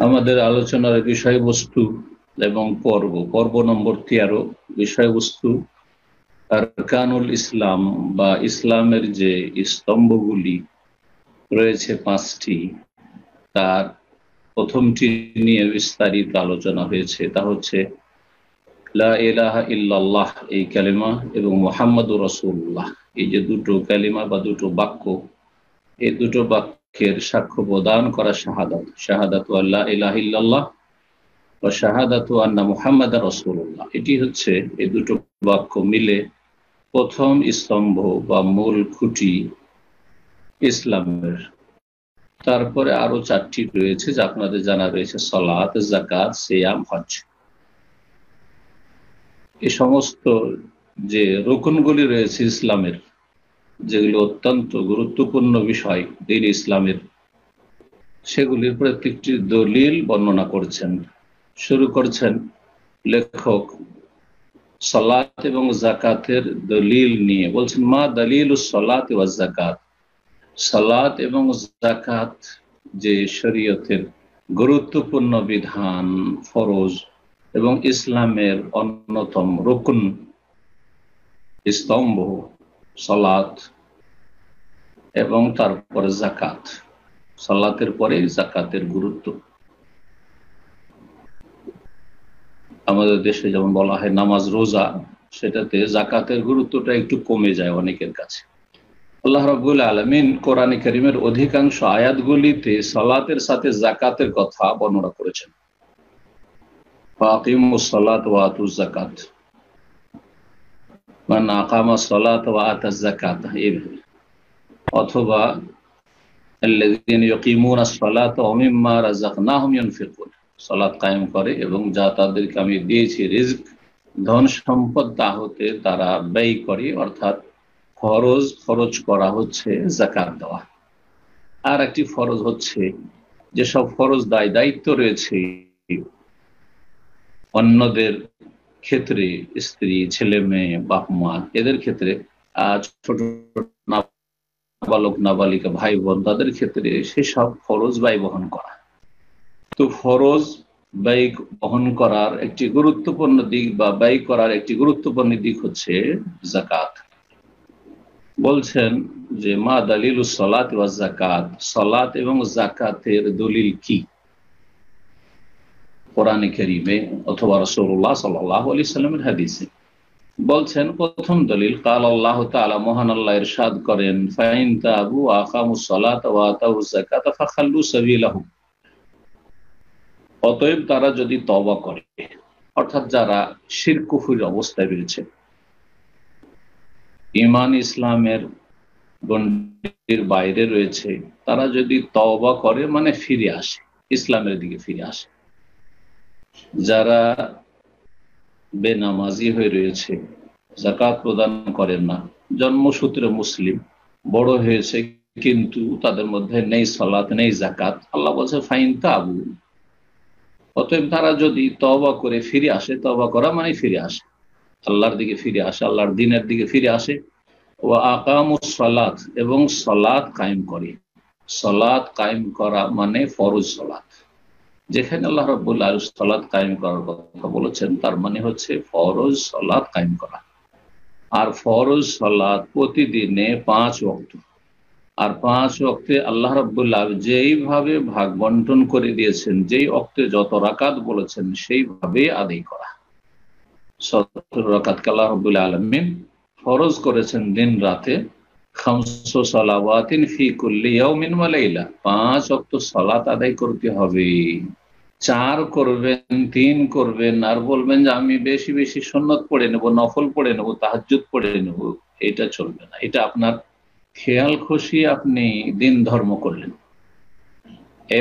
আমাদের আলোচনার বিষয়বস্তু এবং পর্ব পর্ব নম্বর 13, বিষয়বস্তু আরকানুল ইসলাম বা ইসলামের যে স্তম্ভগুলি রয়েছে 5টি, তার প্রথমটি নিয়ে বিস্তারিত আলোচনা হয়েছে। তা হচ্ছে লা ইলাহা ইল্লাল্লাহ, এই কালিমা, এবং মুহাম্মাদুর রাসূলুল্লাহ, এই যে দুটো কালিমা বা দুটো বাক্য, এই দুটো বাক্যের সাক্ষ্য প্রদান করা শাহাদাত, শাহাদাতু আল্লা ইলাহা ইল্লাল্লাহ ও শাহাদাতু আন্না মুহাম্মাদার রাসূলুল্লাহ। এটি হচ্ছে এই দুটো বাক্য মিলে প্রথম স্তম্ভ বা মূল খুঁটি ইসলামের। তারপরে আরো 4টি রয়েছে, যা আপনাদের জানা রয়েছে: সালাত, যাকাত, সিয়াম, হজ। এই সমস্ত যে রুকনগুলি রয়েছে ইসলামের, যেগুলো অত্যন্ত গুরুত্বপূর্ণ বিষয় দ্বীন ইসলামের, সেগুলির প্রত্যেকটি দলিল বর্ণনা করছেন। শুরু করছেন লেখক সালাত এবং যাকাতের দলিল নিয়ে। বলছেন, মা দলিলুস সালাত ওয়াজ যাকাত। সালাত এবং যাকাত যে শরীয়তের গুরুত্বপূর্ণ বিধান, ফরজ এবং ইসলামের অন্যতম রুকন, স্তম্ভ, সালাত এবং তারপরে যাকাত। সালাতের পরে যাকাতের গুরুত্ব। আমাদের দেশে যেমন বলা হয় নামাজ, রোজা, সেটাতে যাকাতের গুরুত্বটা একটু কমে যায় অনেকের কাছে। আল্লাহ রাব্বুল আলামিন কোরআনে কারীমের অধিকাংশ আয়াতগুলিতে সালাতের সাথে যাকাতের কথা বর্ণনা করেছেন। ফাকিমুস সালাত ওয়া আতুজ যাকাত, মান আকামাস সালাত ওয়া আতাজ যাকাত, এইভাবে। অথবা আল্লাযীনা ইউকিমুনাস সালাতা ওয়া মিম্মা রাযাকনাহুম ইউনফিকুন, সালাত কায়েম করে এবং যা তাদেরকে আমি দিয়েছি রিজক, ধন সম্পদ, তা হতে তারা ব্যয় করে, অর্থাৎ খরচ করা হচ্ছে যাকাত দেওয়া। আর একটি ফরজ হচ্ছে, যেসব ফরজ দায়িত্ব রয়েছে অন্যদের ক্ষেত্রে, স্ত্রী, ছেলে মেয়ে, বাপ মা, এদের ক্ষেত্রে, ছোট নাবালক নাবালিকা, ভাই বোন, তাদের ক্ষেত্রে সেসব ফরজ ব্যয় বহন করা। তো ফরজ ব্যয় বহন করার একটি গুরুত্বপূর্ণ দিক বা ব্যয় করার একটি গুরুত্বপূর্ণ দিক হচ্ছে যাকাত। বলছেন যে মা দলিলুস সালাত ওয়াজ যাকাত, সালাত এবং যাকাতের দলিল কি কোরআনে কারীমে অথবা রাসূলুল্লাহ সাল্লাল্লাহু আলাইহি সাল্লামের হাদিসে। বলছেন প্রথম দলিল, কাল আল্লাহ তাআলা, মহান আল্লাহ ইরশাদ করেন, ফাইন তাবু ওয়া আকামুস সালাতা ওয়া আতাউজ যাকাতা ফাখাল্লু সাবিলাহুম। অতএব তারা যদি তওবা করে, অর্থাৎ যারা শিরক কুফরির অবস্থায় রয়েছে, ঈমান ইসলামের গণ্ডির বাইরে রয়েছে, তারা যদি তওবা করে, মানে ফিরে আসে, ইসলামের দিকে ফিরে আসে। যারা বেনামাজি হয়ে রয়েছে, যাকাত প্রদান করেন না, জন্মসূত্রে মুসলিম, বড় হয়েছে কিন্তু তাদের মধ্যে নেই সালাত, নেই যাকাত, আল্লাহ বলছে ফাইন তাবু, অতএব তারা যদি তওবা করে ফিরে আসে, তওবা করা মানে ফিরে আসে, আল্লাহর দিকে ফিরে আসে, আল্লাহর দ্বীনের দিকে ফিরে আসে, ওয়া আকামুস সালাত, এবং সালাত কায়েম করে। সালাত কায়েম করা মানে ফরজ সালাত। যেখানে আল্লাহ রাব্বুল আলামিন সালাত কায়েম করার কথা বলেছেন, তার মানে হচ্ছে ফরজ সালাত কায়েম করা। আর ফরজ সালাত প্রতিদিনে 5 ওয়াক্ত। আর 5 ওয়াক্তে আল্লাহ রাব্বুল আলামিন যেইভাবে ভাগ বন্টন করে দিয়েছেন, যেই ওয়াক্তে যত রাকাত বলেছেন সেইভাবে আদায় করা। 17 রাকাতকে আল্লাহ রাব্বুল আলামিন ফরজ করেছেন দিন রাতে, খামসু সালাওয়াতিন ফি কুল্লি ইয়াউমিন ওয়া লাইলা, 5 ওয়াক্ত সালাত আদায় করতে হবে। 4 করবেন, 3 করবেন, আর বলবেন যে আমি বেশি বেশি সুন্নত পড়ে নেব, নফল পড়ে নেব, তাহাজ্জুদ পড়ে নেব, এটা চলবে না। এটা আপনার খেয়াল খুশি আপনি দিন ধর্ম করলেন।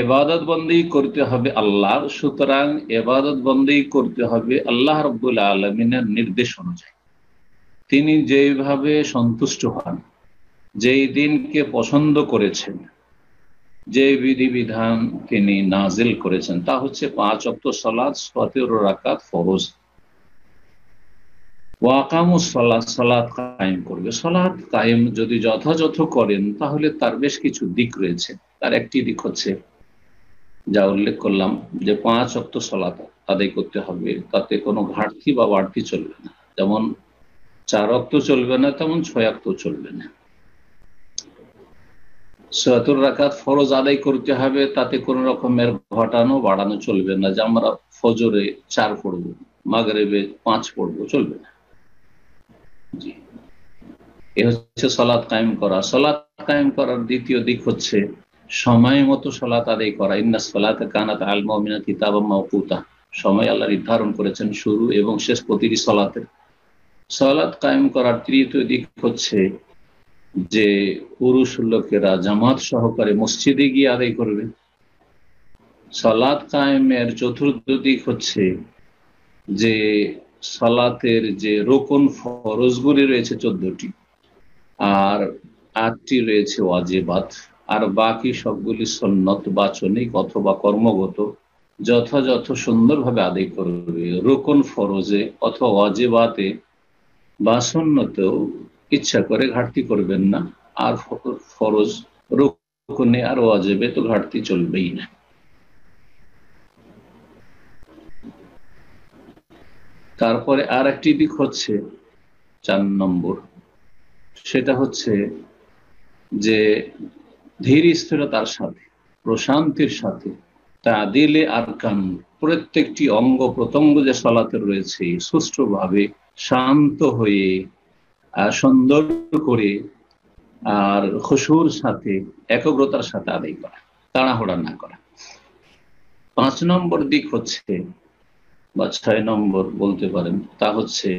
ইবাদত বন্দেগী করতে হবে আল্লাহর, সুতরাং ইবাদত বন্দেগী করতে হবে আল্লাহ রাব্বুল আলামিনের নির্দেশ অনুযায়ী। তিনি যেভাবে সন্তুষ্ট হন, যেই দিনকে পছন্দ করেছেন, যে বিধিবিধান তিনি নাজিল করেছেন, তা হচ্ছে 5 ওয়াক্ত সালাত, 17 রাকাত ফরজ। ওয়া আকামুস সালাত, সালাত কায়েম করবে। সালাত কায়েম যদি যথাযথ করেন, তাহলে তার বেশ কিছু দিক রয়েছে। তার একটি দিক হচ্ছে যা উল্লেখ করলাম যে 5 ওয়াক্ত সালাত আদায় করতে হবে, তাতে কোনো ঘাটতি বা বাড়তি চলবে না। যেমন 4 ওয়াক্ত চলবে না, তেমন 6 ওয়াক্ত চলবে না। ৭০ রাকাত ফরজ আদায় করতে হবে, তাতে কোন রকমের ঘটানো বাড়ানো চলবে না, যে আমরা ফজরে 4 পড়বো, মাগরিবে 5 পড়বো, চলবে না। জি, এ হচ্ছে সালাত কায়েম করা। সালাত কায়েম করার দ্বিতীয় দিক হচ্ছে সময় মতো সালাত আদায় করা। ইন্না সালাতা কানাত আলাল মুমিনিনা কিতাবাম মাওকুতা, সময় আল্লাহ নির্ধারণ করেছেন শুরু এবং শেষ প্রতিটি সালাতের। সালাত কায়েম করার তৃতীয় দিক হচ্ছে যে পুরুষ লোকেরা জামাত সহকারে মসজিদে গিয়ে আদায় করবে। সালাত কায়েমের চতুর্থ দিক হচ্ছে যে সালাতের যে রোকন ফরজগুলি রয়েছে 14টি, আর 8টি রয়েছে ওয়াজিবাত, আর বাকি সবগুলি সুন্নত বাচনিক অথবা কর্মগত যথাযথ সুন্দরভাবে আদায় করবে। রোকন ফরজে অথবা ওয়াজিবাতে বা সুন্নতেও ইচ্ছা করে ঘাটতি করবেন না, আর ফরজ রুকনে আর ওয়াজিবে তো ঘাটতি চলবেই না। তারপরে আর একটি দিক হচ্ছে 4 নম্বর, সেটা হচ্ছে যে ধীর স্থিরতার সাথে প্রশান্তির সাথে তাদিলে আরকান, প্রত্যেকটি অঙ্গ প্রত্যঙ্গ যে সালাতের রয়েছে সুষ্ঠুভাবে শান্ত হয়ে সুন্দর করে আর খুশুর সাথে একগ্রতার সাথে আদায় করা, তাড়াহুড়া না করা। 5 নম্বর দিক হচ্ছে বা 6 নম্বর বলতে পারেন, তা হচ্ছে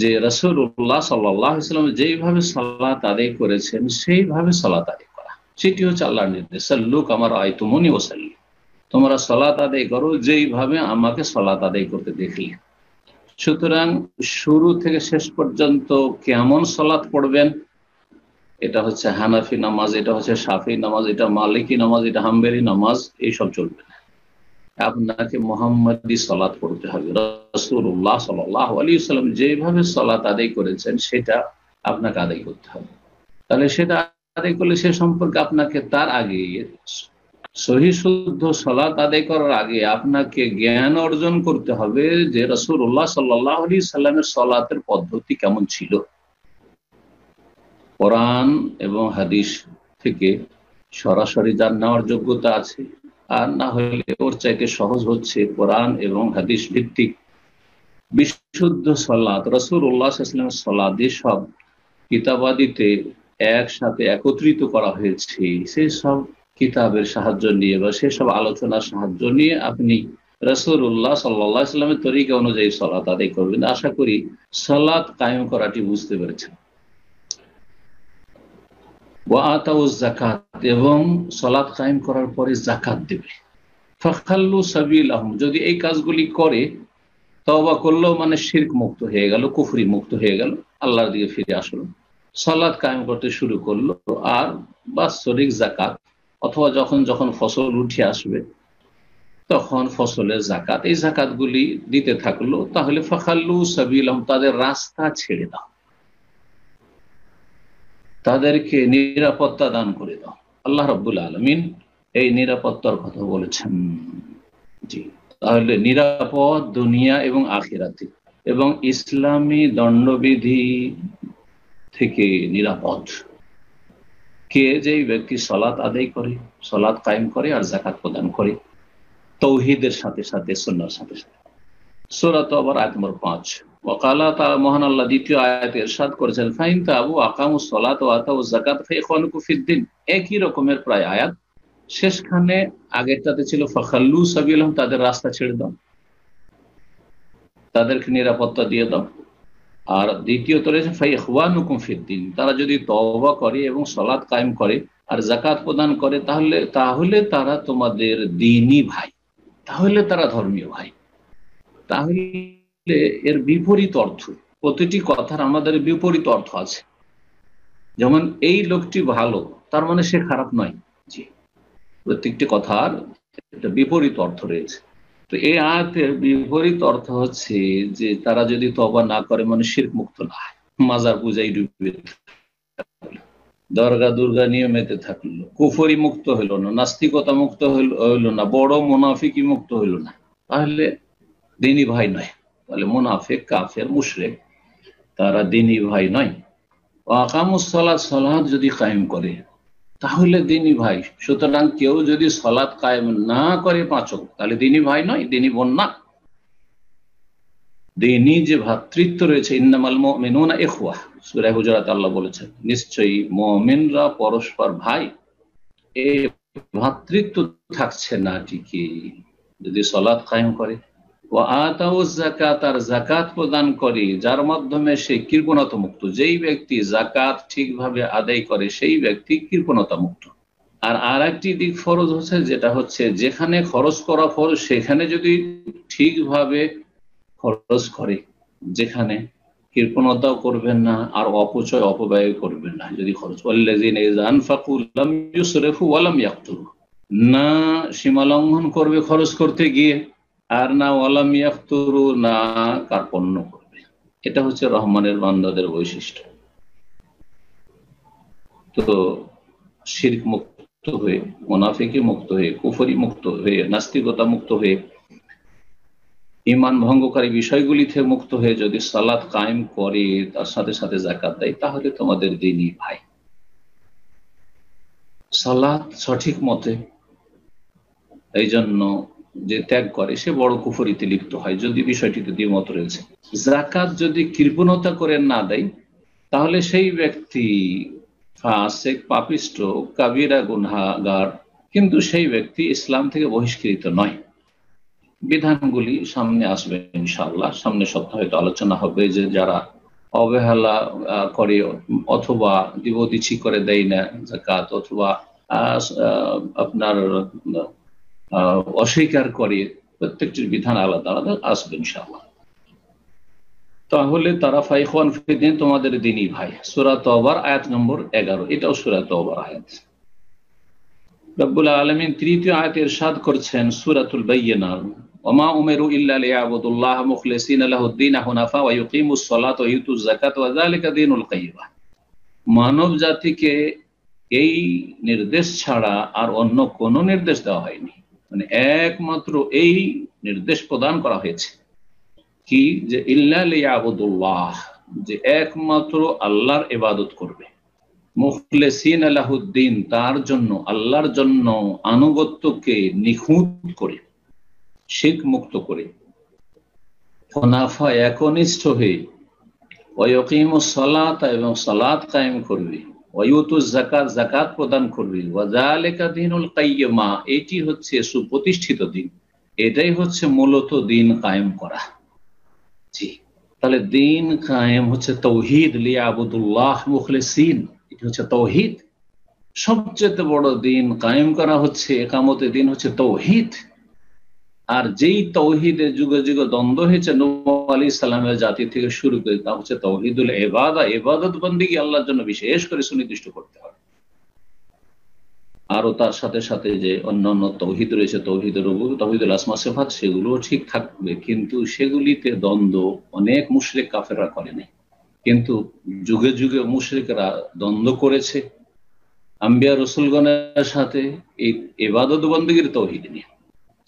যে রাসূলুল্লাহ সাল্লাল্লাহু আলাইহি ওয়াসাল্লাম যেইভাবে সালাত আদায় করেছেন সেইভাবে সালাত আদায় করা। সেটি হচ্ছে আল্লাহর নির্দেশ, সাল্লু কামা রাআইতুমুনি ওয়াসাল্লি, তোমরা সালাত আদায় করো যেইভাবে আমাকে সালাত আদায় করতে দেখলে। সুতরাং শুরু থেকে শেষ পর্যন্ত কেমন সালাত পড়বেন, এটা হচ্ছে হানাফি নামাজ, এটা হচ্ছে শাফি নামাজ, এটা মালিকি নামাজ, এটা হাম্বলি নামাজ, এইসব চলবে না। আপনাকে মুহাম্মাদি সালাত পড়তে হবে। রাসূলুল্লাহ সাল্লাল্লাহু আলাইহি ওয়াসাল্লাম যেভাবে সালাত আদায় করেছেন সেটা আপনাকে আদায় করতে হবে। তাহলে সেটা আদায় করলে সে সম্পর্কে আপনাকে তার আগে সহি শুদ্ধ সালাত আদায় করার আগে আপনাকে জ্ঞান অর্জন করতে হবে যে রাসূলুল্লাহ সাল্লাল্লাহু আলাইহি সাল্লামের সালাতের পদ্ধতি কেমন ছিল। কোরআন এবং হাদিস থেকে সরাসরি যার নেওয়ার যোগ্যতা আছে, আর না হলে ওর চাইতে সহজ হচ্ছে কোরআন এবং হাদিস ভিত্তিক বিশুদ্ধ সালাত, রাসূলুল্লাহ সাল্লাল্লাহু আলাইহি ওয়াসাল্লামের সালাত যেসব কিতাবাদিতে একসাথে একত্রিত করা হয়েছে সেই সব কিতাবের সাহায্য নিয়ে বা সেসব আলোচনার সাহায্য নিয়ে আপনি রাসূলুল্লাহ সাল্লাল্লাহু আলাইহি ওয়াসাল্লামের তরিকা অনুযায়ী সালাত আদায় করবেন। আশা করি সালাত কায়েম করাটি বুঝতে পেরেছেন। ওয়া আতাউজ যাকাত, এবং সালাত কায়েম করার পরে যাকাত দেবে। ফাখাল্লু সাবিলাহুম, যদি এই কাজগুলি করে তওবা করলো মানে শিরক মুক্ত হয়ে গেল, কুফরি মুক্ত হয়ে গেল, আল্লাহর দিকে ফিরে আসলো, সালাত কায়েম করতে শুরু করলো, আর বাৎসরিক যাকাত অথবা যখন যখন ফসল উঠে আসবে তখন ফসলের যাকাত, এই যাকাতগুলি দিতে থাকলো, তাহলে ফাখাল্লু সাবিলাহুম, তাদের রাস্তা ছেড়ে দাও, তাদেরকে নিরাপত্তা দান করে দাও। আল্লাহ রাব্বুল আলামিন এই নিরাপত্তার কথা বলেছেন। জি, তাহলে নিরাপদ দুনিয়া এবং আখিরাতে, এবং ইসলামী দণ্ডবিধি থেকে নিরাপদ কে, যেই ব্যক্তি সালাত আদায় করে, সালাত কায়েম করে আর যাকাত প্রদান করে তৌহিদের সাথে সাথে, সুন্নাহর সাথে সাথে। সূরা তাওবার আয়াত নম্বর 5। ওয়াকালা, তাআলা মহান আল্লাহ দ্বিতীয় আয়াতে ইরশাদ করেছেন, ফাইন তাবু আকামুস সালাত ওয়া আতাউজ যাকাত ফাইখওয়ানুকুম ফিদ্দিন। একই রকমের প্রায় আয়াত, শেষখানে আগেরটাতে ছিল ফাখাল্লু সাবিলাহুম, তাদের রাস্তা ছেড়ে দাও, তাদেরকে নিরাপত্তা দিয়ে দাও, আর দ্বিতীয়ত রয়েছে ফাইখওয়ানুকুম ফিদ্দিন, তারা যদি তওবা করে এবং সালাত কায়েম করে আর যাকাত প্রদান করে তাহলে তারা তোমাদের দ্বীনী ভাই, তাহলে তারা ধর্মীয় ভাই। তাহলে এর বিপরীত অর্থ, প্রতিটি কথার আমাদের বিপরীত অর্থ আছে। যেমন এই লোকটি ভালো, তার মানে সে খারাপ নয়। জি, প্রত্যেকটি কথার একটা বিপরীত অর্থ রয়েছে। তো এই আয়াতের বিপরীত অর্থ হচ্ছে যে তারা যদি তওবা না করে মানে শিরক মুক্ত না হয়, মাজার পূজায় ডুবে, দরগা দুর্গা নিয়ে মেতে থাকলো, কুফরি মুক্ত হইল না, নাস্তিকতা মুক্ত হইল না, বড় মুনাফিকি মুক্ত হইল না, তাহলে দিনী ভাই নয়। তাহলে মুনাফিক, কাফের, মুশরিক তারা দিনী ভাই নয়। আকামুস সালাত, সালাত যদি কায়েম করে তাহলে দিনী ভাই। সুতরাং কেউ যদি সালাত কায়েম না করে পাঁচ ওয়াক্ত, তাহলে দিনী ভাই নয়, দিনী বোন না। দিনী যে ভ্রাতৃত্ব রয়েছে, ইন্নামাল মুমিনুনা ইখওয়া, সূরা হুজুরাত আল্লাহ বলেছেন নিশ্চয়ই মুমিনরা পরস্পর ভাই। এই ভ্রাতৃত্ব থাকছে না ঠিকই যদি সালাত কায়েম করে। ওয়া আতাউজ যাকাত, আর যাকাত প্রদান করে, যার মাধ্যমে সে কৃপণতা মুক্ত। যেই ব্যক্তি যাকাত ঠিকভাবে আদায় করে সেই ব্যক্তি কৃপণতা মুক্ত। আর একটি দিক ফরজ হচ্ছে, যেটা হচ্ছে যেখানে খরচ করা ফরজ সেখানে যদি ঠিকভাবে খরচ করে, যেখানে কৃপণতাও করবেন না আর অপচয় অপব্যয় করবেন না। যদি খরচ না সীমা লঙ্ঘন করবে খরচ করতে গিয়ে, আর না ওয়ালাম ইয়াকতুরু, না কার্পণ্য করবে। এটা হচ্ছে রহমানের বান্দাদের বৈশিষ্ট্য। তো শিরক মুক্ত হয়ে, মুনাফিকি মুক্ত হয়ে, কুফরি মুক্ত হয়ে, নাস্তিকতা মুক্ত হয়ে, ঈমান ভঙ্গকারী বিষয়গুলি থেকে মুক্ত হয়ে যদি সালাত কায়েম করে, তার সাথে সাথে যাকাত দেয়, তাহলে তোমাদের দিনই ভাই। সালাত সঠিক মতে এই জন্য যে ত্যাগ করে সে বড় কুফরিতে লিপ্ত হয়, যদি বিষয়টিতে দ্বিমত রয়েছে। যাকাত যদি কৃপণতা করে না দেয় তাহলে সেই ব্যক্তি ফাসিক, পাপিষ্ট, কাবিরা গুনাহগার, কিন্তু সেই ব্যক্তি ইসলাম থেকে বহিষ্কৃত নয়। বিধানগুলি সামনে আসবে ইনশাআল্লাহ, সামনে সপ্তাহে হয়তো আলোচনা হবে যে যারা অবহেলা করে অথবা দিবদিছি করে দেয় না যাকাত, অথবা আপনার অস্বীকার করে, প্রত্যেকটির বিধান আলাদা আলাদা আসবে ইনশাআল্লাহ। তাহলে তারা ফাইখান ফিদ্দিন, তোমাদের দিনই ভাই। সূরা তাওবার আয়াত নম্বর 11, এটাও সূরা তাওবার আয়াত। রব্বুল আলামিন তৃতীয় আয়াতে ইরশাদ করছেন সূরাতুল বাইয়িনা, ওমা উমিরু ইল্লা লিয়াবুদুল্লাহ মুখলিসিনা লাহুদ্দিন হুনাফা ওয়া ইউকিমুস সালাতা ওয়া ইউতুজ যাকাতা ওয়া যালিকা দীনুল কাইয়্যিমা। মানব জাতিকে এই নির্দেশ ছাড়া আর অন্য কোন নির্দেশ দেওয়া হয়নি, মানে একমাত্র এই নির্দেশ প্রদান করা হয়েছে কি, যে ইল্লা লিয়াবুদুল্লাহ, যে একমাত্র আল্লাহর ইবাদত করবে, মুখলিসিন লাহুদ্দিন, তার জন্য, আল্লাহর জন্য আনুগত্যকে নিখুঁত করে, শিরক মুক্ত করে, হুনাফা, একনিষ্ঠ হয়ে, ওয়া ইয়াকিমুস সালাতা, এবং সালাত কায়েম করবে, ওয়া ইউতুজ যাকাত, যাকাত প্রদান করবে, ওয়া যালিকা দীনুল কাইয়্যিমা, এটি হচ্ছে সুপ্রতিষ্ঠিত দিন, এটাই হচ্ছে মূলত দিন কায়েম করা। জি, তাহলে দিন কায়েম হচ্ছে তাওহীদ, লিয়াবুদুল্লাহ মুখলিসিন, এটা হচ্ছে তাওহীদ। সবচেয়ে বড় দিন কায়েম করা হচ্ছে, ইকামতের দিন হচ্ছে তাওহীদ। আর যেই তাওহীদের যুগে যুগে দ্বন্দ্ব হয়েছে নূহ আলাইহিস সালামের জাতি থেকে শুরু করে, তা হচ্ছে তাওহীদুল ইবাদা, ইবাদত বন্দেগী আল্লাহর জন্য বিশেষ করে সুনির্দিষ্ট করতে হবে। আরো তার সাথে সাথে যে অন্যান্য তাওহীদ রয়েছে, তাওহীদুর রুবুবিয়্যাহ, তাওহীদুল আসমা সিফাত, সেগুলোও ঠিক থাকবে, কিন্তু সেগুলিতে দ্বন্দ্ব অনেক মুশরিক কাফেররা করেনি। কিন্তু যুগে যুগে মুশরিকরা দ্বন্দ্ব করেছে আম্বিয়া রাসূলগণের সাথে এই ইবাদত বন্দেগীর তাওহীদ নিয়ে।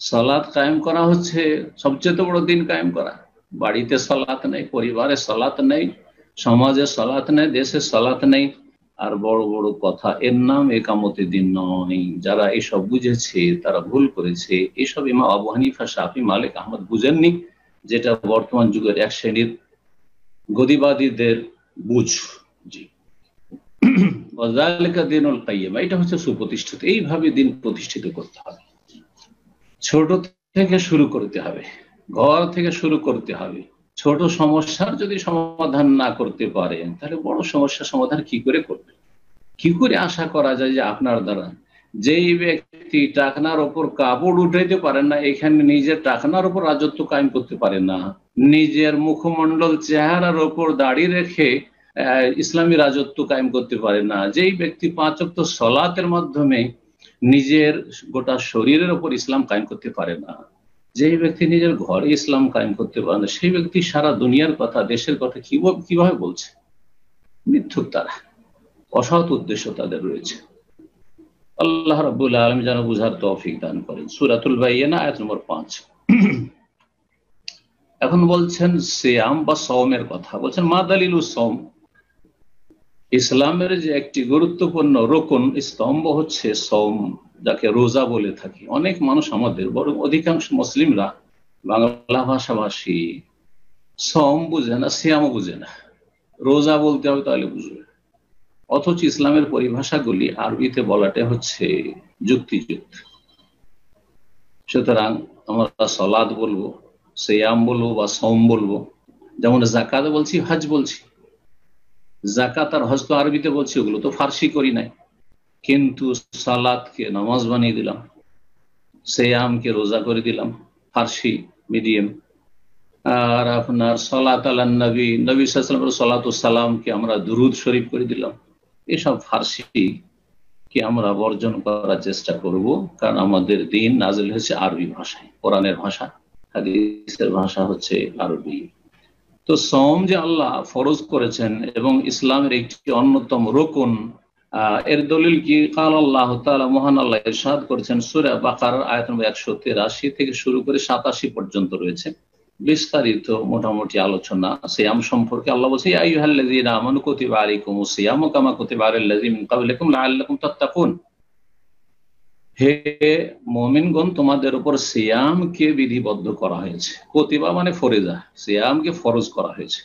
সালাত কায়েম করা হচ্ছে সবচেয়ে বড় দিন কায়েম করা। বাড়িতে সালাত নেই, পরিবারে সালাত নেই, সমাজে সালাত নেই, দেশে সালাত নেই, আর বড় বড় কথা, এর নাম ইকামতের দিন নয়। যারা এসব বুঝেছে তারা ভুল করেছে। এসব ইমাম আবু হানিফা, শাফি, মালিক, আহমদ বুঝেননি, যেটা বর্তমান যুগের এক শ্রেণীর গদিবাদীদের বুঝ। জি, ওয়া যালিকা দীনুল কাইয়্যিমা, এটা হচ্ছে সুপ্রতিষ্ঠিত। এইভাবে দিন প্রতিষ্ঠিত করতে হবে, ছোট থেকে শুরু করতে হবে, ঘর থেকে শুরু করতে হবে। ছোট সমস্যার যদি সমাধান না করতে পারেন, তাহলে বড় সমস্যার সমাধান কি করে করবেন? কি করে আশা করা যায় যে আপনার দ্বারা, যেই ব্যক্তি টাকনার ওপর কাপড় উঠাইতে পারেন না, এখানে নিজের টাকনার ওপর রাজত্ব কায়েম করতে পারেন না, নিজের মুখমণ্ডল চেহারার ওপর দাড়ি রেখে ইসলামী রাজত্ব কায়েম করতে পারেন না, যেই ব্যক্তি 5 ওয়াক্ত সালাতের মাধ্যমে নিজের গোটা শরীরের উপর ইসলাম কায়েম করতে পারে না, যেই ব্যক্তি নিজের ঘরে ইসলাম কায়েম করতে পারে না, সেই ব্যক্তি সারা দুনিয়ার কথা, দেশের কথা কিভাবে বলছে? মিথ্যুক তারা। অসৎ উদ্দেশ্য তাদের রয়েছে। আল্লাহ রাব্বুল আলামিন যেন বুঝার তৌফিক দান করেন। সূরাতুল বাইয়িনা আয়াত নম্বর 5। এখন বলছেন সিয়াম বা সওমের কথা, বলছেন মা দালিলুস সওম, ইসলামের যে একটি গুরুত্বপূর্ণ রোকন স্তম্ভ হচ্ছে সওম, যাকে রোজা বলে থাকি। অনেক মানুষ আমাদের, বরং অধিকাংশ মুসলিমরা, বাংলা ভাষাভাষী, সওম বুঝে না, সিয়ামও বুঝে না। রোজা বলতে হবে তাহলে বুঝবে, অথচ ইসলামের পরিভাষাগুলি আরবিতে বলাটা হচ্ছে যুক্তিযুক্ত। সুতরাং আমরা সলাদ বলবো, সিয়াম বলবো বা সওম বলবো। যেমন যাকাত বলছি, হজ বলছি। যাকাত আর হজ তো আরবিতে বলছি, ওগুলো তো ফার্সি করি নাই। কিন্তু সালাদকে নামাজ বানিয়ে দিলাম, সিয়ামকে রোজা করে দিলাম, ফার্সি মিডিয়াম। আর আপনার সালাত আলান নবী, নবী সাল্লাল্লাহু আলাইহি ওয়াসাল্লামের সালাতু সালামকে আমরা দুরুদ শরীফ করে দিলাম। এসব ফার্সি কি আমরা বর্জন করার চেষ্টা করব, কারণ আমাদের দিন নাজিল হয়েছে আরবি ভাষায়, কোরআনের ভাষা, হাদিসের ভাষা হচ্ছে আরবি। তো সওম যে আল্লাহ ফরজ করেছেন এবং ইসলামের একটি অন্যতম রোকন, এর দলিল কি? কাল আল্লাহ তাআলা, মহান আল্লাহ ইরশাদ করেছেন সূরা বাকারার আয়াত নম্বর 183 থেকে শুরু করে 87 পর্যন্ত রয়েছে বিস্তারিত মোটামুটি আলোচনা সিয়াম সম্পর্কে। আল্লাহ বলছে, ইয়া আইয়ুহাল্লাযীনা আমানু কুতিবা আলাইকুমুস সিয়ামু কামা কুতিবা আলাল লাযীনা মিন ক্বাবলিকুম লাআল্লাকুম তাত্তাকুন। হে মুমিনগণ, তোমাদের উপর সিয়ামকে বিধিবদ্ধ করা হয়েছে। কুতিবা মানে ফরজা, সিয়ামকে ফরজ করা হয়েছে।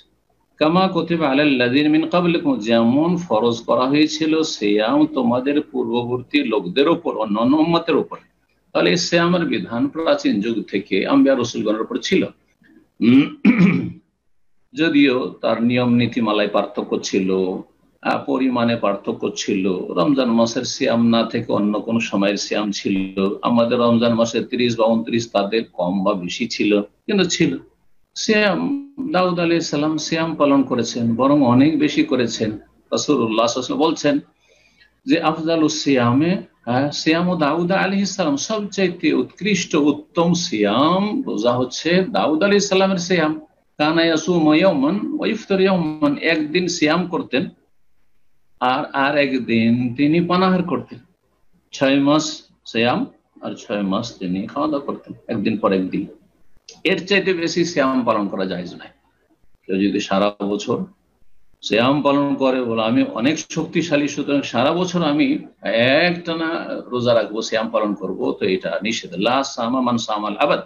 কামা কুতিবা আলাল লাযীনা মিন ক্বাবলিকুম, যেমন ফরজ করা হয়েছিল সিয়াম তোমাদের পূর্ববর্তী লোকদের উপর, অন্যান্য উম্মতের উপর। তাহলে এই সিয়ামের বিধান প্রাচীন যুগ থেকে আম্বিয়া রাসূলগণের উপর ছিল, যদিও তার নিয়ম নীতিমালায় পার্থক্য ছিল, পরিমাণে পার্থক্য ছিল। রমজান মাসের সিয়াম না থেকে অন্য কোন সময়ের সিয়াম ছিল। আমাদের রমজান মাসের 30 বা 29 তাদের কম বা বেশি ছিল, কিন্তু ছিল সিয়াম। দাউদ আলাইহিস সালাম সিয়াম পালন করেছেন, বরং অনেক বেশি করেছেন। রাসূলুল্লাহ সাল্লাল্লাহু আলাইহি ওয়াসাল্লাম বলছেন যে আফজালুস সিয়ামে সিয়াম দাউদ আলাইহিস সালাম, সবচাইতে উৎকৃষ্ট উত্তম সিয়াম রোজা হচ্ছে দাউদ আলাইহিস সালামের সিয়াম। কানা ইয়াসুমু ইয়াওমান ওয়া ইফতার ইয়াওমান, একদিন সিয়াম করতেন আর একদিন তিনি পানাহার করতেন। 6 মাস সিয়াম আর 6 মাস তিনি খাওয়া দাওয়া করতেন, একদিন পর একদিন। এর চাইতে বেশি সিয়াম পালন করা জায়েজ নয়। কেউ যদি সারা বছর সিয়াম পালন করে, বলে আমি অনেক শক্তিশালী, সুতরাং সারা বছর আমি একটানা রোজা রাখবো, সিয়াম পালন করব, তো এটা নিষেধ। লা সামা মান সামাল আবাদ,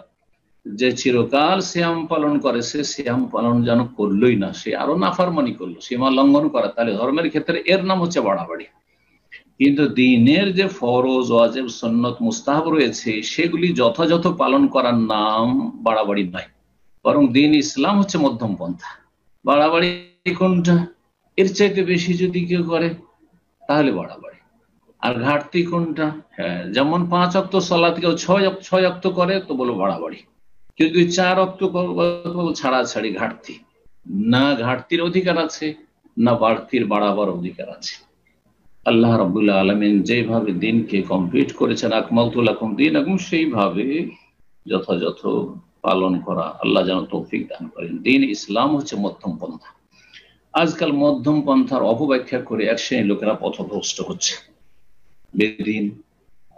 যে চিরকাল সিয়াম পালন করে সে সিয়াম পালন যেন করলোই না, সে আরো নাফরমানি করলো, সীমা লঙ্ঘন করা। তাহলে ধর্মের ক্ষেত্রে এর নাম হচ্ছে বাড়াবাড়ি। কিন্তু দিনের যে ফরজ, ওয়াজিব, সুন্নত, মুস্তাহাব রয়েছে, সেগুলি যথাযথ পালন করার নাম বাড়াবাড়ি নয়, বরং দিন ইসলাম হচ্ছে মধ্যম পন্থা। বাড়াবাড়ি কোনটা? এর চাইতে বেশি যদি কেউ করে তাহলে বাড়াবাড়ি। আর ঘাটতি কোনটা? হ্যাঁ, যেমন 5 ওয়াক্ত সালাত কেউ 6 ওয়াক্ত করে, তো বলো বাড়াবাড়ি। কেউ যদি 4 ওয়াক্ত ছাড়াছাড়ি, ঘাটতি। না ঘাটতির অধিকার আছে, না বাড়তির বাড়াবার অধিকার আছে। আল্লাহ রাব্বুল আলামিন যেভাবে দিনকে কমপ্লিট করেছেন, আকমালতু লাকুম দীনাকুম, সেইভাবে যথাযথ পালন করা আল্লাহ যেন তৌফিক দান করেন। দিন ইসলাম হচ্ছে মধ্যম পন্থা। আজকাল মধ্যম পন্থার অপব্যাখ্যা করে এক শ্রেণীর লোকেরা পথভ্রষ্ট হচ্ছে। বেদিন,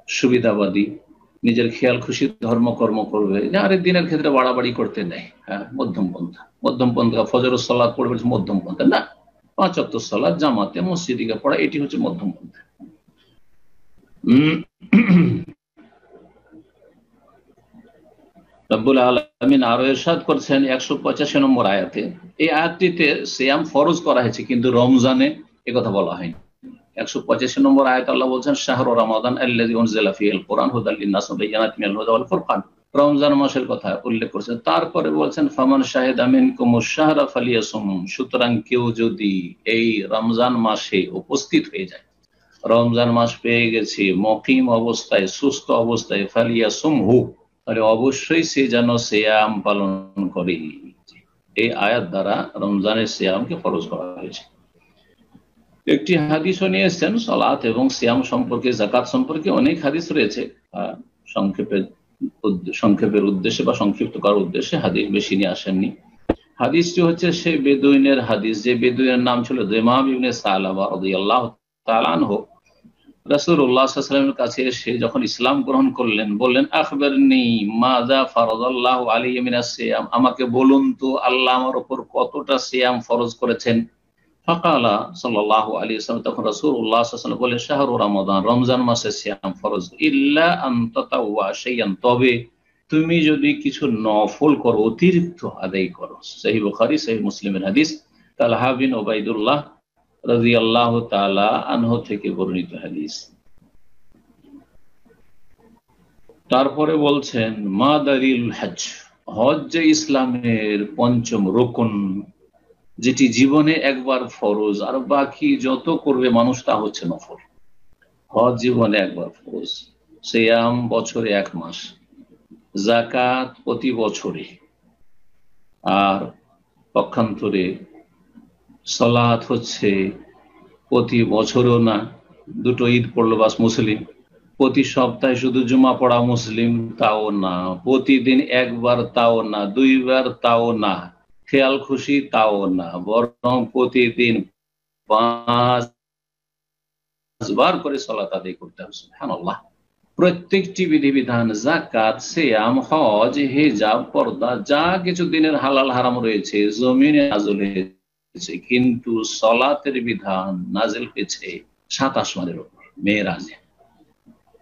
সুবিধাবাদী, নিজের খেয়াল খুশি ধর্মকর্ম করবে, আরে দিনের ক্ষেত্রে বাড়াবাড়ি করতে নেই। হ্যাঁ, মধ্যম পন্থা। মধ্যম পন্থা ফজর সালাত পড়বে মধ্যম পন্থা না, 5 ওয়াক্ত সালাত জামাতে মসজিদে পড়া, এটি হচ্ছে মধ্যম পন্থা। রব্বুল আলামিন আরো ইরশাদ করছেন 185 নম্বর আয়াতে, এই আয়াতটিতে সিয়াম ফরজ করা হয়েছে, কিন্তু রমজানে একথা বলা হয়নি। 185 নম্বর আয়াত আল্লাহ বলছেন, শাহরু রমাদান আল্লাযী উনজিলা ফীহিল কুরআন হুদাল লিন-নাস ওয়া বায়িনাতিন মিনাল হুদা ওয়াল ফুরকান, রমজান মাসের কথা উল্লেখ করেছেন। তারপরে বলছেন ফামান শাহিদা মিনকুমুশ শাহরা ফালিয়াসুম, সুতরাং কেউ যদি এই রমজান মাসে উপস্থিত হয়ে যায়, রমজান মাস পেয়ে গেছি মুকিম অবস্থায়, সুস্থ অবস্থায়, ফালিয়াসুমহু, তাহলে অবশ্যই সে যেন সিয়াম পালন করে। এই আয়াত দ্বারা রমজানের সিয়ামকে ফরজ করা হয়েছে। একটি হাদিসও নিয়ে এসেছেন সালাত এবং সিয়াম সম্পর্কে, যাকাত সম্পর্কে অনেক হাদিস রয়েছে। সংক্ষেপের উদ্দেশ্যে বা সংক্ষিপ্ত করার উদ্দেশ্যে হাদিস বেশি নিয়ে আসেননি। হাদিসটি হচ্ছে সেই বেদুইনের হাদিস, যে বেদুইনের নাম ছিল দিমাম ইবনে সালাবা রাদিয়াল্লাহু তাআলা আনহু রাসূলুল্লাহ সাল্লাল্লাহু আলাইহি ওয়াসাল্লামের কাছে এসে যখন ইসলাম গ্রহণ করলেন, বললেন আখবিরনি মাযা ফারাদাল্লাহু আলাইহি মিনাস সিয়াম, আমাকে বলুন তো আল্লাহ আমার উপর কতটা সিয়াম ফরজ করেছেন। ফাকালা সাল্লাল্লাহু আলাইহি ওয়াসাল্লাম, তখন রাসূলুল্লাহ সাল্লাল্লাহু আলাইহি ওয়াসাল্লাম বলেন শাহরু রমাদান, রমজান মাসে সিয়াম ফরজ, ইল্লা আন তাতাওয়া শাইয়ান, তবে তুমি যদি কিছু নফল করো, অতিরিক্ত আদায় করো। সহিহ বুখারী সহিহ মুসলিমের হাদিস, তালহা বিন উবাইদুল্লাহ রাদিয়াল্লাহু তাআলা আনহু থেকে বর্ণিত হাদিস। তারপরে বলছেন মাদারিল হজ, হজ যে ইসলামের পঞ্চম রুকন, যেটি জীবনে একবার ফরজ, আর বাকি যত করবে মানুষ তা হচ্ছে নফল। হজ জীবনে একবার ফরজ, সিয়াম বছরে 1 মাস, যাকাত প্রতি বছরে, আর পক্ষান্তরে সালাত হচ্ছে প্রতি বছরও না, 2টো ঈদ পড়লো বাস মুসলিম, প্রতি সপ্তাহে শুধু জুমা পড়া মুসলিম তাও না, প্রতিদিন একবার তাও না, 2 বার তাও না, খেয়াল খুশি তাও না, বরং প্রতিদিন 5 বার করে সালাত আদায় করতে হবে। সুবহানাল্লাহ। প্রত্যেকটি বিধিবিধান, যাকাত, সিয়াম, হজ, হিজাব, পর্দা, যা কিছু দিনের হালাল হারাম রয়েছে জমিনে নাযিল হয়েছে, কিন্তু সালাতের বিধান নাযিল হয়েছে 7 আসমানের উপর মেরাজে।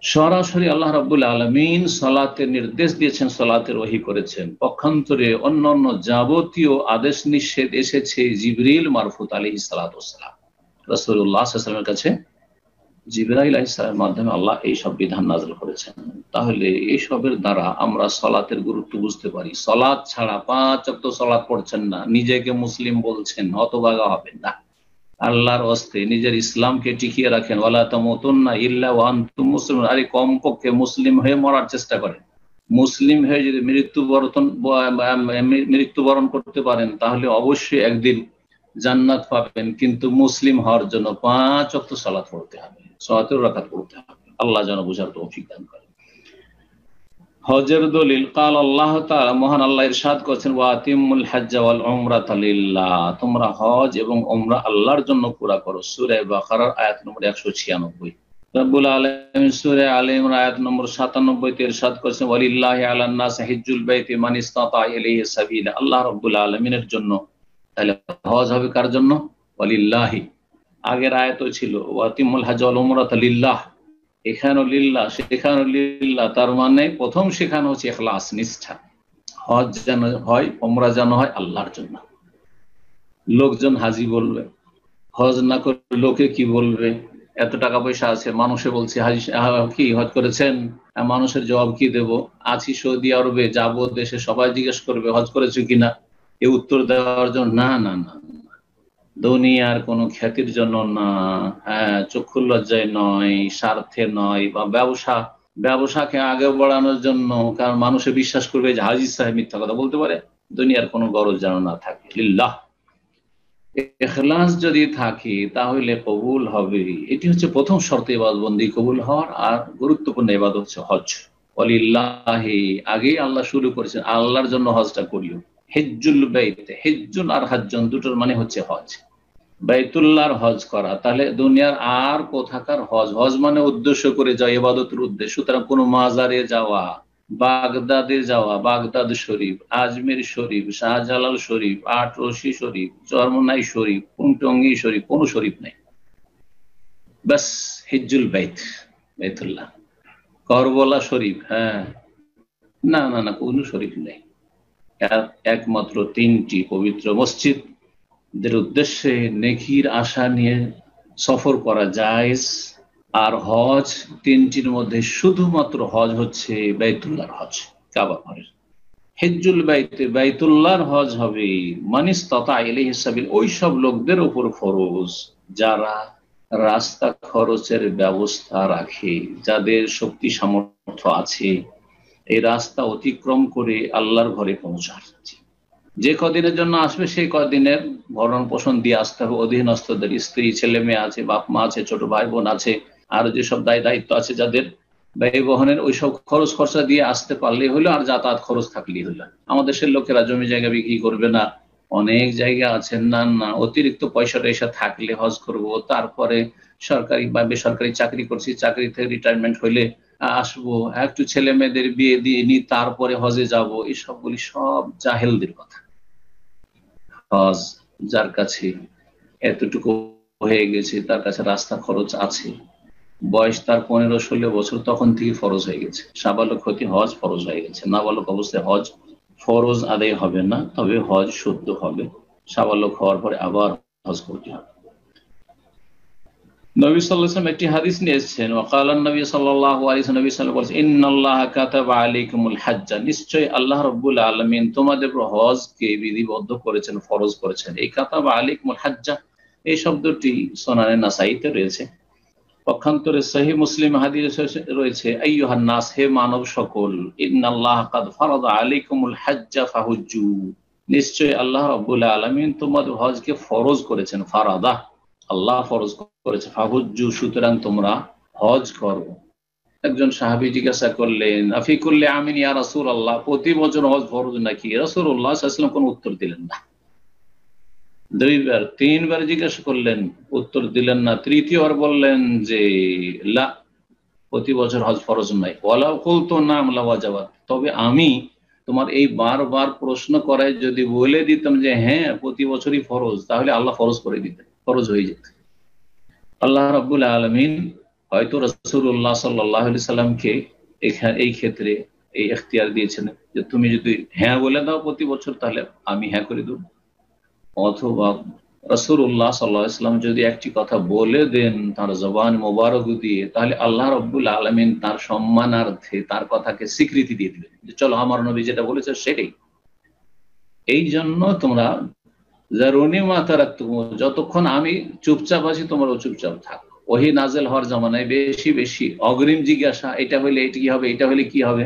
সরাসরি আল্লাহ রাব্বুল আলামিন সালাতের নির্দেশ দিয়েছেন, সালাতের ওহী করেছেন। পক্ষান্তরে অন্যান্য যাবতীয় আদেশ নিষেধ এসেছে জিবরিল মারফুত আলাইহিস সালাতু ওয়াস সালাম, রাসূলুল্লাহ সাল্লাল্লাহু আলাইহি ওয়াসাল্লামের কাছে জিবরাইল আলাইহিস সালামের মাধ্যমে আল্লাহ এই সব বিধান নাযিল করেছেন। তাহলে এই সবের দ্বারা আমরা সালাতের গুরুত্ব বুঝতে পারি। সালাত ছাড়া 5 ওয়াক্ত সালাত পড়ছেন না, নিজেকে মুসলিম বলছেন, হতভাগা হবেন না। আল্লাহর ওয়াস্তে নিজের ইসলামকে টিকিয়ে রাখেন, ওয়ালা তামুতুন্না ইল্লা ওয়া আনতুম মুসলিমুন, আরে কমপক্ষে মুসলিম হয়ে মরার চেষ্টা করেন। মুসলিম হয়ে যদি মৃত্যুবরণ করতে পারেন তাহলে অবশ্যই একদিন জান্নাত পাবেন, কিন্তু মুসলিম হওয়ার জন্য 5 ওয়াক্ত সালাত পড়তে হবে, ৭০ রাকাত পড়তে হবে। আল্লাহ যেন বুঝার তৌফিক দান করেন। হজের দলিল, কাল আল্লাহ তাআলা, মহান আল্লাহ ইরশাদ করেছেন, ওয়া আতিমুল হজ্জ ওয়াল উমরাতা লিল্লাহ, তোমরা হজ এবং উমরা আল্লাহর জন্য পুরা করো। সূরা বাকারার আয়াত নম্বর 196। রব্বুল আলামিন সূরা আলে ইমরান আয়াত নম্বর 97 তে ইরশাদ করেছেন, ওয়ালিল্লাহি আলান নাস হিজ্জুল বাইতি মান ইসতাতা ইলাইহি সাবিলা, আল্লাহ রাব্বুল আলামিনের জন্য। তাহলে হজ হবে কার জন্য? ওয়ালিল্লাহি। আগের আয়াতও ছিল ওয়া আতিমুল হজ্জ ওয়াল উমরাতা লিল্লাহ, এখানেও লিল্লাহ সেখানেও লিল্লাহ, তার মানে প্রথম শেখানো হচ্ছে ইখলাস, নিষ্ঠা। হজ যেন হয়, উমরা যেন হয় আল্লাহর জন্য। লোকজন হাজি বলবে, হজ না করে লোকে কি বলবে? এত টাকা পয়সা আছে, মানুষে বলছে হাজি কি হজ করেছেন, মানুষের জবাব কি দেব? আছি সৌদি আরবে, যাবো দেশে, সবাই জিজ্ঞেস করবে হজ করেছো কিনা, এ উত্তর দেওয়ার জন্য না, না না, দুনিয়ার কোনো খ্যাতির জন্য না, চক্ষু লজ্জায় নয়, স্বার্থে নয়, বা ব্যবসাকে আগে বাড়ানোর জন্য, কারণ মানুষে বিশ্বাস করবে যে হাজি সাহেব মিথ্যা কথা বলতে পারে। দুনিয়ার কোনো গরজ যেন না থাকে, লিল্লাহ। ইখলাস যদি থাকে তাহলে কবুল হবে। এটি হচ্ছে প্রথম শর্ত ইবাদতবন্দি কবুল হওয়ার। আর গুরুত্বপূর্ণ ইবাদত হচ্ছে হজ। ওয়ালিল্লাহি, আগেই আল্লাহ শুরু করেছেন, আল্লাহর জন্য হজটা করিও। হিজ্জুল বাইত, হিজ্জুন আর হাজ্জুন দুটোর মানে হচ্ছে হজ, বাইতুল্লাহর হজ করা। তাহলে দুনিয়ার আর কোথাকার হজ, হজ মানে উদ্দেশ্য করে যাওয়া, ইবাদতের উদ্দেশ্য। সুতরাং কোন মাজারে যাওয়া, বাগদাদে যাওয়া, বাগদাদ শরীফ, আজমির শরীফ, শাহজালাল শরীফ, আটরশি শরীফ, চরমনাই শরীফ, কুমটঙ্গি শরীফ, কোন শরীফ নেই। বাস হিজ্জুল বাইত, বাইতুল্লাহ। করবলা শরীফ, না না না, কোন শরীফ নেই। একমাত্র 3টি পবিত্র মসজিদ দের উদ্দেশ্যে নেকির আশা নিয়ে সফর করা জায়েজ। আর হজ 3টির মধ্যে শুধুমাত্র হজ হচ্ছে বাইতুল্লাহর হজ, কাবা ঘরের। হিজ্জুল বাইতে, বাইতুল্লাহর হজ হবে মানিস্তাতা ইলাইহি সাবিল, ওই সব লোকদের উপর ফরজ যারা রাস্তা খরচের ব্যবস্থা রাখে, যাদের শক্তি সামর্থ্য আছে এই রাস্তা অতিক্রম করে আল্লাহর ঘরে পৌঁছার। যে কদিনের জন্য আসবে সেই কদিনের ভরণ পোষণ দিয়ে আসতে হবে। অধীনস্থদের স্ত্রী, ছেলে মেয়ে আছে, বাপ মা আছে, ছোট ভাই বোন আছে, আর যেসব দায়িত্ব আছে যাদের, ব্যয় বহনের ওইসব খরচ খরচা দিয়ে আসতে পারলেই হলো, আর যাতায়াত খরচ থাকলেই হলো। আমাদের দেশের লোকেরা জমি জায়গা বিক্রি করবে না, অনেক জায়গা আছে, না না অতিরিক্ত পয়সাটা এসে থাকলে হজ করব, তারপরে সরকারি বা বেসরকারি চাকরি করছি, চাকরি থেকে রিটায়ারমেন্ট হইলে আসবো, একটু ছেলে মেয়েদের বিয়ে দিয়ে নি, তারপরে হজে যাব, এসবগুলি সব জাহেলদের কথা। হজ যার কাছে এতটুকু হয়ে গেছে, তার কাছে রাস্তা খরচ আছে, বয়স তার 15-16 বছর, তখন থেকে ফরজ হয়ে গেছে, সাবালক হতে হজ ফরজ হয়ে গেছে। নাবালক অবস্থায় হজ ফরজ আদায় হবে না, তবে হজ শুদ্ধ হবে। সাবালক হওয়ার পরে আবার হজ করতে হবে। নবী সাল্লাল্লাহু আলাইহি ওয়াসাল্লাম একটি হাদিস নিয়ে এসেছেন, ওয়াকালান নবী সাল্লাল্লাহু আলাইহি ওয়াসাল্লাম, নবী সাল্লাল্লাহু আলাইহি ওয়াসাল্লাম বলেছেন, ইন্নাল্লাহা কাতাবা আলাইকুমুল হাজ্জা, নিশ্চয়ই আল্লাহ রাব্বুল আলামিন তোমাদের উপর হজকে বিধিবদ্ধ করেছেন, ফরজ করেছেন। এই কাতাবা আলাইকুমুল হাজ্জা এই শব্দটি সুনানে নাসাইতে রয়েছে, পক্ষান্তরে সহিহ মুসলিম হাদিসে রয়েছে, আইয়ুহান নাস, হে মানব সকল, ইন্নাল্লাহা কাদ ফারাদা আলাইকুমুল হাজ্জা ফাহুজ্জু, নিশ্চয়ই আল্লাহ রাব্বুল আলামিন তোমাদের হজকে ফরজ করেছেন। ফারাদা, আল্লাহ ফরজ করেছে, ফাহুজ্জু, সুতরাং তোমরা হজ করো। একজন সাহাবী জিজ্ঞাসা করলেন, আফি কুল্লি আমিন ইয়া রাসূলুল্লাহ, প্রতি বছর হজ ফরজ নাকি? রাসূলুল্লাহ সাল্লাল্লাহু আলাইহি ওয়াসাল্লাম কোনো উত্তর দিলেন না। 2বার 3বার জিজ্ঞাসা করলেন, উত্তর দিলেন না। তৃতীয়বার বললেন যে লা, প্রতি বছর হজ ফরজ নাই। ওয়ালা কুলতু নাম লাওয়াজাবাত, তবে আমি তোমার এই বারবার প্রশ্ন করায় যদি বলে দিতাম যে হ্যাঁ প্রতি বছরই ফরজ, তাহলে আল্লাহ ফরজ করে দিতেন, ফরজ হয়ে যেত। আল্লাহ রাব্বুল আলামিন হয়তো রাসূলুল্লাহ সাল্লাল্লাহু আলাইহি সাল্লামকে এই ক্ষেত্রে এই এখতিয়ার দিয়েছেন যে তুমি যদি হ্যাঁ বলে দাও প্রতি বছর, তাহলে আমি হ্যাঁ করে দেব। অথবা রাসূলুল্লাহ সাল্লাল্লাহু আলাইহি সাল্লাম যদি একটি কথা বলে দেন তার জবান মোবারক দিয়ে, তাহলে আল্লাহ রাব্বুল আলামিন তার সম্মানার্থে তার কথাকে স্বীকৃতি দিয়ে দিবেন যে চলো আমার নবী যেটা বলেছে সেটাই। এই জন্য তোমরা জারুনি মা তারাকতুম, যতক্ষণ আমি চুপচাপ আছি তোমরাও চুপচাপ থাকো। ওহী নাযিল হওয়ার জামানায় বেশি বেশি অগ্রিম জিজ্ঞাসা, এটা হলে এটা কি হবে, এটা হলে কি হবে,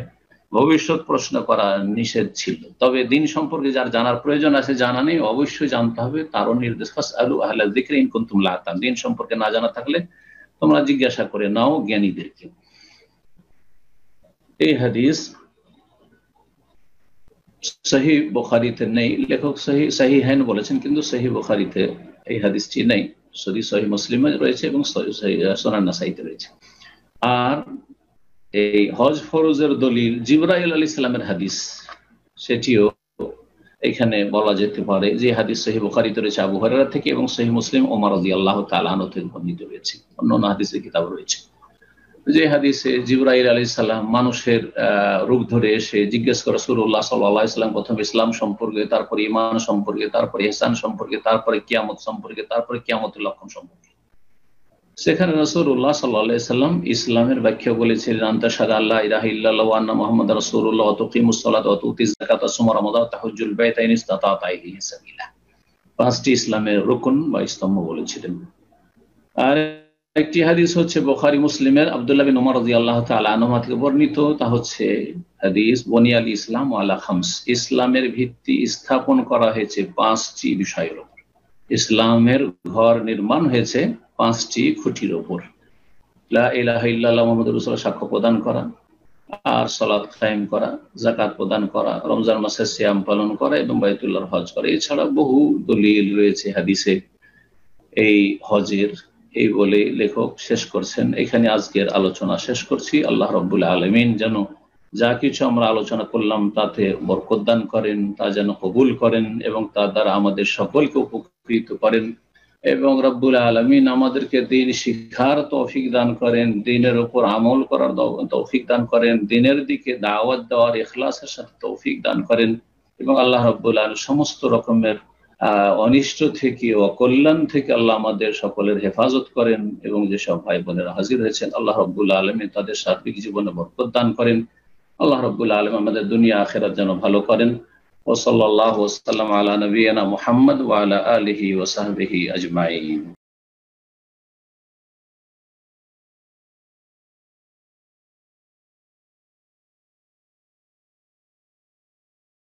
ভবিষ্যৎ প্রশ্ন করা নিষেধ ছিল। তবে দিন সম্পর্কে যার জানার প্রয়োজন আছে, জানা নেই, অবশ্যই জানতে হবে, তারও নির্দেশ, ফাসআলু আহলা যিকরি ইন কুনতুম লা তা'লামুন, দিন সম্পর্কে না জানা থাকলে তোমরা জিজ্ঞাসা করে নাও জ্ঞানীদেরকে। এই হাদিস সহিহ বুখারীতে নেই, লেখক সহিহাইন বলেছেন, কিন্তু সহিহ বুখারীতে এই হাদিসটি নেই, শুধু সহিহ মুসলিমে রয়েছে এবং সুনান নাসাইতে রয়েছে। আর এই হজ ফরজের দলিল জিবরাইল আলাইহিস সালামের হাদিস, সেটিও এখানে বলা যেতে পারে, যে হাদিস সহিহ বুখারীতে রয়েছে আবু হুরায়রা থেকে, এবং সহিহ মুসলিম ওমর রাদিয়াল্লাহু তাআলা আনহু থেকে বর্ণিত রয়েছে, অন্যান্য হাদিসের কিতাব রয়েছে। যে হাদিসে জিবরাইল আলাইহিস সালাম মানুষের রূপ ধরে এসে জিজ্ঞেস করে রাসূলুল্লাহ সাল্লাল্লাহু আলাইহি ওয়াসাল্লাম প্রথমে ইসলাম সম্পর্কে, তারপরে ঈমান সম্পর্কে, তারপরে ইহসান সম্পর্কে, তারপরে কিয়ামত সম্পর্কে, তারপরে কিয়ামতের লক্ষণ সম্পর্কে। সেখানে রাসূলুল্লাহ সাল্লাল্লাহু আলাইহি ওয়াসাল্লাম ইসলামের ব্যাখ্যা বলেছিলেন, আনতা শাহাদা আল্লা ইলাহা ইল্লাল্লাহু ওয়া আন্না মুহাম্মাদার রাসূলুল্লাহ ওয়া তুকিমুস সালাতা ওয়া তুতিজ যাকাতা ওয়া তাসুমা রমাদান ওয়া তাহাজ্জুল বাইতা ইন ইসতাতা'তা ইলাইহি সাবিলা। 5টি ইসলামের রুকন বা স্তম্ভ বলেছিলেন। আর একটি হাদিস হচ্ছে বুখারী মুসলিমের আব্দুল্লাহ বিন উমর রাদিয়াল্লাহু তাআলা আনহু থেকে বর্ণিত, তা হচ্ছে হাদিস বুনিয়াল ইসলাম আলা খামস, ইসলামের ভিত্তি স্থাপন করা হয়েছে 5টি বিষয়ের উপর। ইসলামের ঘর নির্মাণ হয়েছে 5টি খুঁটির উপর। লা ইলাহা ইল্লাল্লাহ মুহাম্মাদুর রাসূলুল্লাহ সাক্ষ্য প্রদান করা, আর সালাত কায়েম করা, যাকাত প্রদান করা, রমজান মাসে সিয়াম পালন করা এবং বাইতুল্লাহর হজ করা। এছাড়া বহু দলিল রয়েছে হাদিসে এই হজের। এই বলে লেখক শেষ করছেন। এখানে আজকের আলোচনা শেষ করছি। আল্লাহ রাব্বুল আলামিন যেন যা কিছু আমরা আলোচনা করলাম তাতে বরকত দান করেন, তা যেন কবুল করেন এবং তার দ্বারা আমাদের সকলকে উপকৃত করেন, এবং রাব্বুল আলামিন আমাদেরকে দ্বীন শিক্ষার তৌফিক দান করেন, দ্বীনের উপর আমল করার তৌফিক দান করেন, দ্বীনের দিকে দাওয়াত দেওয়ার ইখলাসের সাথে তৌফিক দান করেন, এবং আল্লাহ রাব্বুল আলামিন সমস্ত রকমের অনিষ্ট থেকে, অকল্যাণ থেকে আল্লাহ আমাদের সকলের হেফাজত করেন, এবং যেসব ভাই বোনেরা হাজির হয়েছেন আল্লাহ রাব্বুল আলামিন তাদের সার্বিক জীবনে বরকত দান করেন। আল্লাহ রাব্বুল আলামিন আমাদের দুনিয়া আখিরাত যেন ভালো করেন। ওয়া সাল্লাল্লাহু ওয়া সাল্লাম আলা নবিয়িনা মুহাম্মদ ওয়া আলা আলিহি ওয়া সাহবিহি আজমাইন।